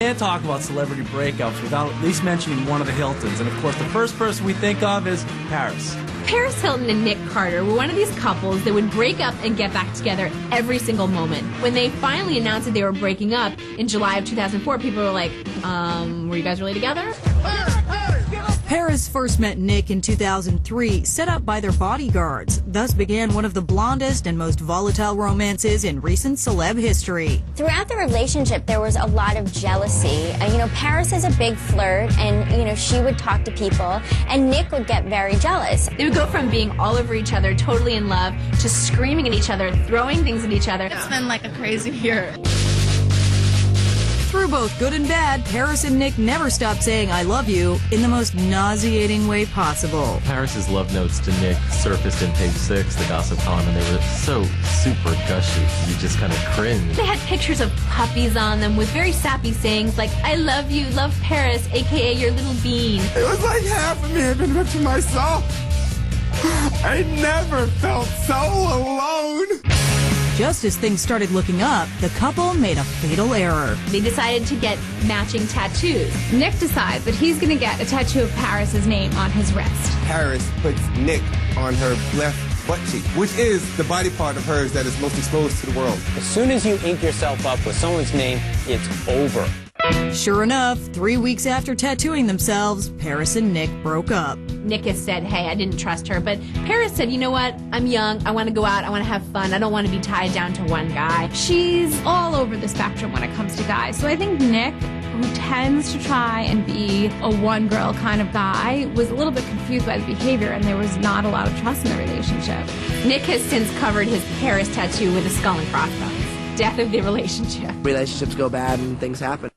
Can't talk about celebrity breakups without at least mentioning one of the Hiltons. And of course, the first person we think of is Paris. Paris Hilton and Nick Carter were one of these couples that would break up and get back together every single moment. When they finally announced that they were breaking up in July of 2004, people were like, were you guys really together? Paris first met Nick in 2003, set up by their bodyguards. Thus began one of the blondest and most volatile romances in recent celeb history. Throughout the relationship, there was a lot of jealousy. Paris is a big flirt, and, she would talk to people, and Nick would get very jealous. They would go from being all over each other, totally in love, to screaming at each other, throwing things at each other. It's been like a crazy year. Through both good and bad, Paris and Nick never stopped saying I love you in the most nauseating way possible. Paris's love notes to Nick surfaced in page 6, the gossip column, and they were so super gushy. You just kind of cringe. They had pictures of puppies on them with very sappy sayings like, I love you, love Paris, aka your little bean. It was like half of me had been ripped to myself. I never felt so alone. Just as things started looking up, the couple made a fatal error. They decided to get matching tattoos. Nick decides that he's going to get a tattoo of Paris's name on his wrist. Paris puts Nick on her left butt cheek, which is the body part of hers that is most exposed to the world. As soon as you ink yourself up with someone's name, it's over. Sure enough, 3 weeks after tattooing themselves, Paris and Nick broke up. Nick has said, hey, I didn't trust her. But Paris said, you know what? I'm young. I want to go out. I want to have fun. I don't want to be tied down to one guy. She's all over the spectrum when it comes to guys. So I think Nick, who tends to try and be a one-girl kind of guy, was a little bit confused by the behavior, and there was not a lot of trust in the relationship. Nick has since covered his Paris tattoo with a skull and crossbones. Death of the relationship. Relationships go bad and things happen.